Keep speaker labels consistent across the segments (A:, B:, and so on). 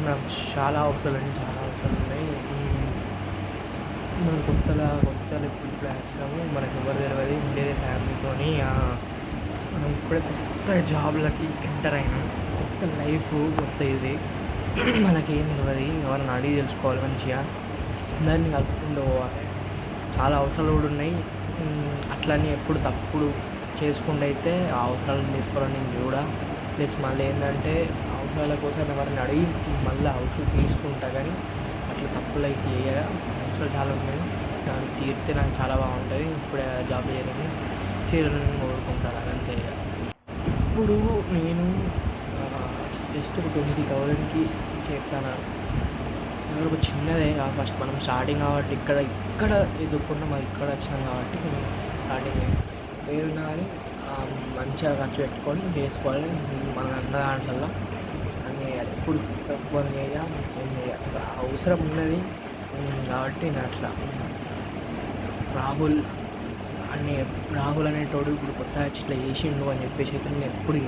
A: నాకు చాలా అవసరాలు ఉన్నాయి. మనం కొత్తలో ఇప్పుడు యాక్చువల్గా మనకు ఎవరు తెలియదు, ఉండేదే ఫ్యామిలీతోని. మనం ఇప్పుడే కొత్త జాబ్లకి ఎంటర్ అయినాం, కొత్త లైఫ్, కొత్త ఇది మనకేం తెలియదు. ఎవరైనా అడిగి తెలుసుకోవాలి మంచిగా, అందరినీ కలుపుకుంటూ పోవాలి. చాలా అవసరాలు కూడా ఉన్నాయి. అట్లని ఎప్పుడు తప్పుడు చేసుకుంటూ అయితే ఆ అవసరాలను తీసుకోవాలని నేను చూడ. ప్లస్ మళ్ళీ ఏంటంటే అవసరాల కోసం ఎవరిని అడిగి మళ్ళీ అవసరం తీసుకుంటా, కానీ అట్లా తప్పులు అయితే చేయగా. అవసరాలు చాలా ఉన్నాయి, దాన్ని తీరితే నాకు చాలా బాగుంటుంది. ఇప్పుడే జాబ్ చేయాలని కోరుకుంటాను, అదంతే. ఇప్పుడు నేను జస్ట్ ఒక 20,000కి చేస్తాను. ఒక చిన్నదే ఫస్ట్ మనం స్టార్టింగ్ కాబట్టి ఇక్కడ ఎదుర్కొన్నాం, అది ఇక్కడ వచ్చినాం కాబట్టి స్టార్టింగ్ ఏదైనా కానీ మంచిగా ఖర్చు పెట్టుకొని చేసుకోవాలి. మన అన్న దాంట్లో అన్నీ ఎప్పుడు తక్కువ అవసరం ఉన్నది కాబట్టి నేను అట్లా. రాహుల్ అనేటోడు ఇప్పుడు కొత్తగా ఇట్లా చేసిండు అని చెప్పేసి అయితే నేను ఎప్పుడు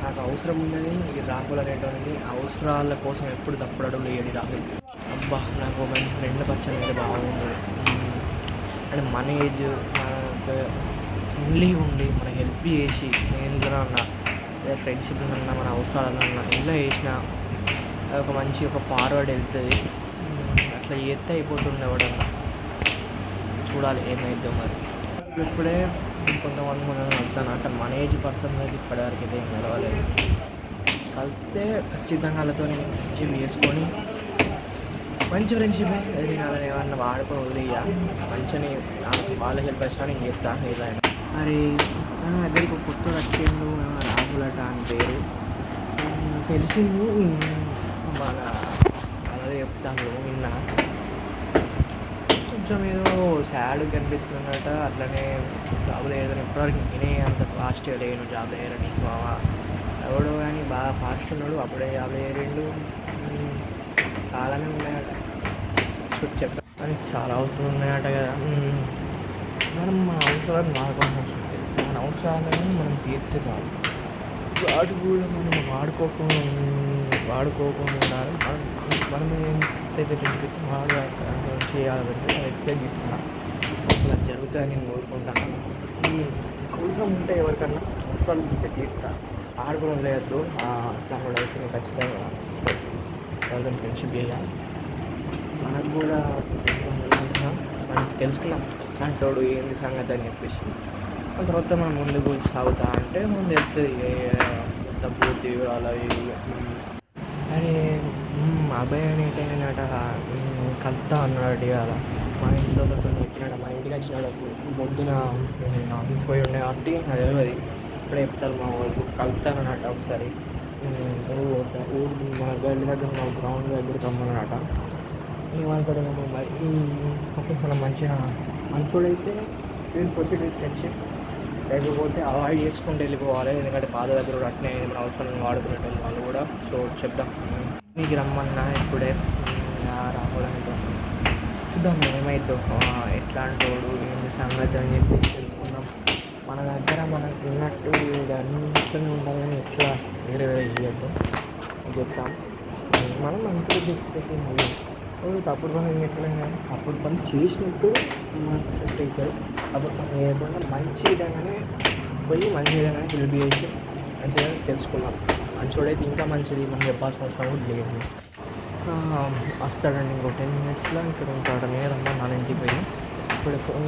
A: నాకు అవసరం ఉన్నది ఈ రాహుల్ అనేటోడిని. అవసరాల కోసం ఎప్పుడు తప్పుడు అడుగులు వేయడు రాహుల్. అబ్బా, నాకు మంచి ఫ్రెండ్ పరిచయం అయితే బాగుంది. అంటే మన ఏజ్, మనకు ఫ్రెండ్లీ ఉండి మనకు హెల్ప్ చేసి, నేను ఉన్నా ఫ్రెండ్షిప్ ఉన్నా, మన అవసరాలన్నా ఇలా చేసిన ఒక మంచి ఒక ఫార్వర్డ్ వెళ్తుంది. అట్లా చేస్తే అయిపోతుండే ఎవడన్నా. చూడాలి ఏమైద్దో మరి. ఇప్పుడే కొంతమంది మనం వెళ్తాను అంటే మన ఏజ్ పర్సన్ అయితే ఇప్పటివరకు అయితే ఏం నిలవలేదు. కలిస్తే ఖచ్చితంగా వాళ్ళతో ఫ్రెండ్షిప్ చేసుకొని మంచి ఫ్రెండ్షిప్ అది వాళ్ళని ఏమన్నా వాడుకొని వదిలేయ మంచిగా వాళ్ళకి హెల్ప్ వచ్చినా నేను చేస్తాను ఏదైనా. మరి నా దగ్గరికి ఒక కొత్తగా వచ్చిండు రాహుల్ అట అని పేరు తెలిసింది. మన అదే చెప్తాను నిన్న కొంచెం ఏదో సాడ్ కనిపిస్తుందట. అట్లనే జాబ్ లేదని ఇప్పటివరకు నేనే అంత ఫాస్ట్గా లేను జాబ్ లేరని. ఎవడో కానీ బాగా ఫాస్ట్ ఉన్నాడు, అప్పుడే జాబ్ లేరిండు. చాలానే ఉన్నాయట చెప్పాలి, చాలా అవసరం ఉన్నాయట కదా. మనం మన అవసరాన్ని వాడుకోవాల్సి ఉంటుంది. మన అవసరాలను మనం తీర్తే చాలు. వాటి కూడా మనం వాడుకోకుండా ఉండాలి. మనం ఎంతైతే పెంచితే మనం చేయాలంటే ఎక్స్పెక్ట్ చేస్తున్నా అలా జరుగుతాయని నేను కోరుకుంటాను. అవసరం ఉంటే ఎవరికన్నా అవసరాలు ఉంటే తీర్తా, ఆడుకోవడం లేదు అట్లా కూడా అయితే ఖచ్చితంగా ఎవరికైనా ఫ్రెండ్షిప్ చేయాలి. మనకు కూడా మనం తెలుసుకున్నాం అంటోడు ఏంది సంగతి అని చెప్పేసి. ఆ తర్వాత మనం ముందుకు సాగుతా అంటే మనం తెలుస్తుంది మొత్తం పూర్తి వివరాలు అవి. అరే అబ్బాయి అనేటైనట కలుతా అన్నాడు ఇవాళ. మా ఇంట్లో చెప్పినాడు, మా ఇంటికి వచ్చినాడు. పొద్దున ఆఫీస్ పోయి ఉండే కాబట్టి అది తెలియదు. ఇప్పుడే చెప్తారు మా వాళ్ళు కలుతానన్నట ఒకసారి. ఊరు మా గల్లి దగ్గర మా గ్రౌండ్ దగ్గరికి రమ్మన్నట. ఏమంటాడు మరి ఓకే, మనం మంచిగా మంచోడైతే వీళ్ళు ప్రొసీడ్ విత్ ఫ్రెండ్షిప్, లేకపోతే అవాయిడ్ చేసుకుంటూ వెళ్ళిపోవాలి. ఎందుకంటే పాత దగ్గర కూడా అట్నే మన అవసరాలను వాడుకునేటోళ్ళు వాళ్ళు కూడా. సో చెప్దాం, మీకు రమ్మన్నా ఇప్పుడే రాహుల్ అనేటో చూద్దాం ఏమైద్దో, ఎట్లాంటి వాడు ఏంది సంగతి అని చెప్పేసి తెలుసుకుందాం. మన దగ్గర మనకు ఉన్నట్టు అన్నింటినీ ఉండాలని ఎట్లా వేరే వేరే ఇవ్వద్దు చెప్తాం. మనం మంచిగా తెచ్చిపెట్టి మళ్ళీ తప్పుడు పని ఎట్లయినా తప్పుడు పని చేసినట్టు మనకు సెట్ అవుతారు. తప్పుడు పని చేయకుండా మంచి విధంగానే పోయి మంచి విధంగానే హెల్ప్ చేసి మంచిగా తెలుసుకున్నాం. మంచోడైతే ఇంకా మంచిది, మనం చెప్పాల్సిన అవసరం కూడా లేదు. వస్తాడండి ఇంకో 10 minutesలో ఇక్కడ ఉంటాడు. నేను రమ్మన్నాను ఇంటికి పోయి. ఇప్పుడే ఫోన్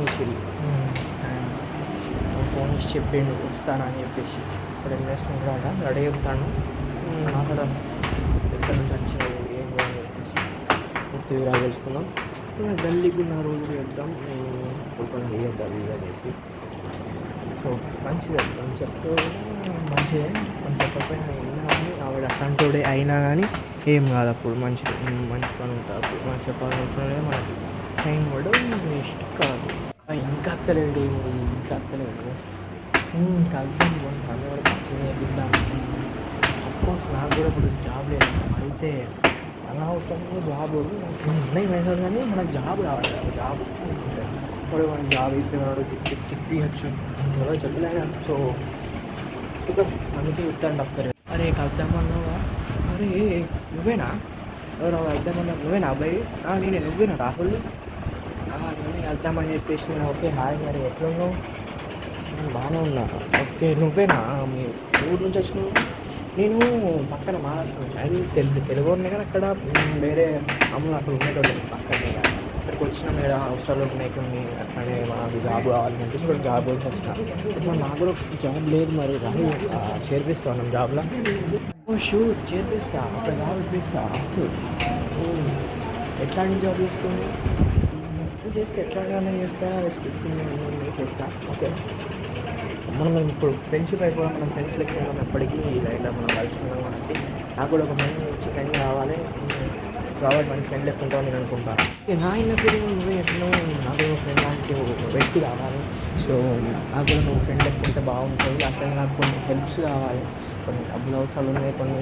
A: చేసి చెప్పిండు వస్తానని చెప్పేసి. ఇప్పుడు 10 minutes ఉంటాడ, రెడీ అవుతాను. అక్కడ ఎక్కడి నుంచి వచ్చినది ఏంటి అని చెప్పేసి పూర్తి వివరాలు తెలుసుకుందాం. గల్లీకి ఉన్న రోజు చెప్తాం, కొన్ని వేయద్దాం అని చెప్పి. సో మంచిది అని చెప్తూ మంచిదే, మనం చెప్పకపోయినా అయినా కానీ ఆవిడ అట్లాంటి అయినా కానీ ఏం కాదు. అప్పుడు మంచి పని ఉంటుంది. అప్పుడు మనం చెప్పాల్సిన అవసరం లేదు, మనకి టైం కూడా వేస్ట్ కాదు. ఇంకా అత్తలేడు ఏంటి, ఇంకా అత్తలేడు కలుద్దాం పని వరకు చేద్దాం. అఫ్కోర్స్ నాకు కూడా ఇప్పుడు జాబ్ లేదు, అయితే అనవసరంగా జాబ్ ఉన్నాయి వేసాడు, కానీ మనకు జాబ్ కావాలి కదా. జాబ్ ఇప్పుడు మన జాబ్ ఇస్తున్నాడు తిప్పచ్చు ఎవరో చెప్పలేను. సో అందుకే ఇస్తాను డాక్టర్. అరే కలుద్దామన్నావా? అరే నువ్వేనా? ఎవరో వెళ్దామన్నా నువ్వేనా అబ్బాయి? నేనే. నువ్వేనా రాహుల్? నేనే వెళ్దామని చెప్పేసి నేను ఓకే హాయ్ మరి ఎట్లున్నావు? బాగానే ఉన్నా. ఓకే నువ్వేనా మీ ఊరు నుంచి వచ్చినావు? నేను పక్కన మహారాష్ట్ర నుంచి అది తెలుగు ఉన్నాయి కానీ అక్కడ వేరే అమ్ములు అక్కడ ఉండేటోళ్ళు పక్కనే ఇక్కడికి వచ్చిన మీద అవసరాలు ఉన్నాయి కొన్ని అట్లానే మాకు జాబ్ కావాలని చెప్పేసి ఇక్కడ జాబ్ వచ్చి వచ్చిన ఇట్లా నాకు కూడా జాబ్ లేదు మరి రాహుల్ చేర్పిస్తాను మనం జాబ్లో. షూర్ చేర్పిస్తా అక్కడ జాబ్ ఇప్పిస్తా. ఎట్లాంటి జాబ్ చేస్తుంది చేస్తే ఎట్లాగానే చేస్తా స్కిల్స్ చేస్తా. ఓకే మనం ఇప్పుడు ఫ్రెండ్షిప్ అయిపోవడం మనం ఫ్రెండ్స్ లెక్క ఉన్నాం ఎప్పటికీ ఇలా మనం కలిసి ఉన్నాం కాబట్టి నాకు కూడా ఒక మంచి ఫ్రెండ్ కావాలి కాబట్టి మంచి ఫ్రెండ్ లెక్క ఉంటావు నేను అనుకుంటాను. నా అయినప్పుడు నువ్వే ఎట్లా నాకు ఫ్రెండ్ లాంటి వ్యక్తి కావాలి. సో నాకు కూడా నువ్వు ఫ్రెండ్ లెక్క ఉంటే బాగుంటుంది. అట్లా నాకు కొన్ని హెల్ప్స్ కావాలి, కొన్ని డబ్బులు అవసరాలు ఉన్నాయి, కొన్ని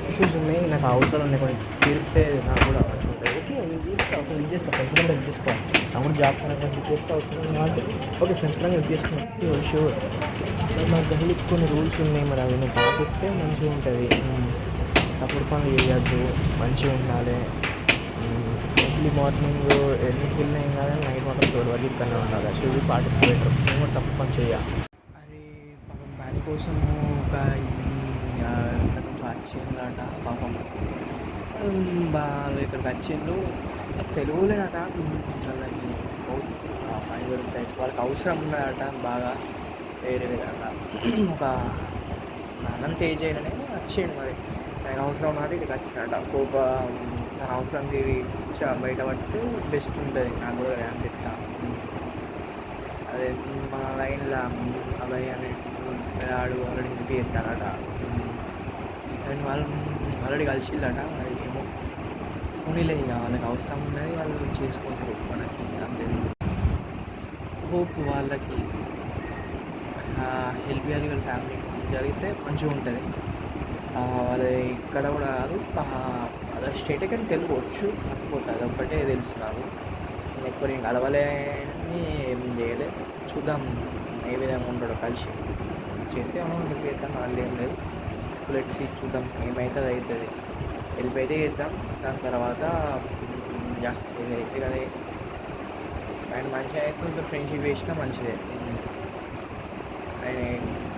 A: ఇష్యూస్ ఉన్నాయి, నాకు అవసరాలు ఉన్నాయి, కొన్ని తీరిస్తే నాకు కూడా అవసరం ఉంటుంది. ఓకే నేను తీస్తా ఓకే హెల్ప్ చేస్తాను ఫ్రెండ్స్ కూడా హెల్ప్ చేసుకోవాలి. నాకు కూడా జాబ్ పరంగా హెల్ప్ చేస్తే అవసరం కాబట్టి ఓకే ఫ్రెండ్స్ పరంగా హెల్ప్ చేసుకున్నాను షూర్. మరి నాకు డైలీ కొన్ని రూల్స్ ఉన్నాయి మరి అవి నువ్వు పాటిస్తే మంచిగా ఉంటుంది. తప్పుడు పనులు చేయొద్దు, మంచిగా ఉండాలి. ఎర్లీ మార్నింగ్ ఎన్నికి వెళ్ళినా ఏం కాదు నైట్ మాత్రం 12 వరకు ఇక్కడనే ఉండాలి. సో ఇవి పాటిస్తే బెటర్. నేను కూడా తప్పు పని చేయాలి. అరే పాపం దానికోసము ఒక ఇక్కడ నుంచి వచ్చిందట పాపం వాళ్ళు ఇక్కడికి వచ్చిండ్రు తెలుగులేనట. వాళ్ళకి పని దొరుకుతాయి వాళ్ళకి అవసరం ఉన్నదట బాగా వేరే విధంగా. ఒక అనంత ఏజ్ అయిననే వచ్చిండు మరి ఆయన అవసరం ఉన్నది ఇక్కడికి వచ్చినట. తన అవసరం తీరి బయటపడితే బెస్ట్ ఉంటుంది. నాకు కూడా అనిపిస్తా. అదే మన లైన్లో అబ్బాయి అని ఆడు ఆల్రెడీ ఇంటి చేస్తానట. అండ్ వాళ్ళు ఆల్రెడీ కలిసిల్లట. అది ఏమో పోనీలే ఇక వాళ్ళకి అవసరం ఉన్నది వాళ్ళు చేసుకుంటారు మనకి అంతే. హోప్ వాళ్ళకి హెల్ప్ చేయాలి వాళ్ళ ఫ్యామిలీ జరిగితే మంచిగా ఉంటుంది. వాళ్ళ ఇక్కడ కూడా కాదు అదర్ స్టేటే కానీ తెలుగు వచ్చు కాకపోతే అదొక్కటే తెలుసు నాకు. నేను ఎక్కువ నేను కలవలేని ఏం చేయలే. చూద్దాం ఏ విధంగా ఉంటాడో కలిసి చేస్తే హెల్ప్ చేద్దాం. వాళ్ళు ఏం లేదు లెట్స్ సీ చూద్దాం ఏమవుతుంది అవుతుంది. హెల్ప్ అయితే చేద్దాం. దాని తర్వాత ఏదైతే కదా ఆయన మంచిగా అయితే ఫ్రెండ్షిప్ చేసినా మంచిదే. ఆయన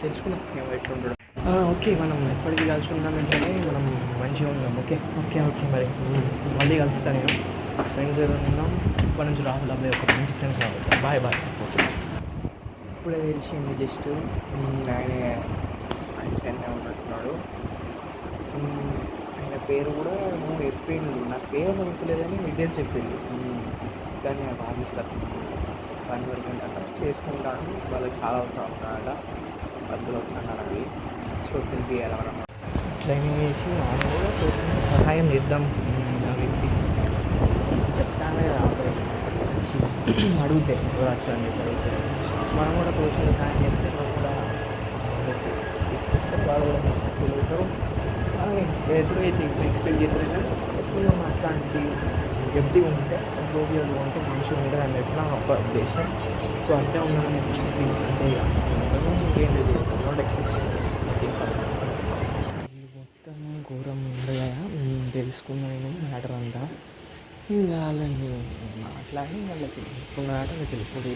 A: తెలుసుకుందాం మేము ఎట్లుంటాడు. ఓకే మనం ఎప్పటికీ కలిసి ఉన్నామంటే మనం మంచిగా ఉన్నాం. ఓకే ఓకే ఓకే మరి మళ్ళీ కలుస్తాను నేను. ఫ్రెండ్స్ ఉన్నాం ఇప్పటి నుంచి రాహుల్ అబ్బాయి ఒక మంచి ఫ్రెండ్స్ కాబట్టి బాయ్ బాయ్. ఓకే ఇప్పుడే తెలిసింది జస్ట్ ఆయన మంచిగానే ఉన్నట్టున్నాడు. ఆయన పేరు కూడా నువ్వు చెప్పిండు. నా పేరు నమ్మలేదని డీటెయిల్స్ చెప్పిండు. కానీ నాకు ఆఫీస్లో పని వరకు చేసుకుంటాను. వాళ్ళకి చాలా అవసరం ఉన్నాడట, డబ్బులు వస్తున్నాడు అవి. సో తెలియాలి మనం ట్రైనింగ్ చేసి ఆయన కూడా తోచిన సహాయం చేద్దాం. ఆ వ్యక్తి చెప్తానే ఆపరేషన్ మంచి అడిగితే వచ్చారని చెప్పి అడిగితే మనం కూడా తోచిన సహాయం చెప్తే మనం కూడా తీసుకుంటే వాళ్ళు కూడా తెలుగుతారు. ఎదురైతే ఎక్స్పెక్ట్ చేస్తారు కానీ ఎప్పుడు అట్లాంటి వ్యక్తి ఉంటే జోబియల్ ఉంటే మంచిగా ఉంటుంది అని చెప్పి నా ఒక ఉద్దేశం. సో అంతే ఉన్నాను అంతే ఇక ఇంకేం లేదు. నాట్ ఎక్స్పెక్ట్ మొత్తం ఘోరం ఉంది కదా తెలుసుకున్నా నేను మ్యాటర్ అంతా. ఇంకా వాళ్ళని మాట్లాడి వాళ్ళకి తెలుసుకున్నారంటే తెలుసుకుంటే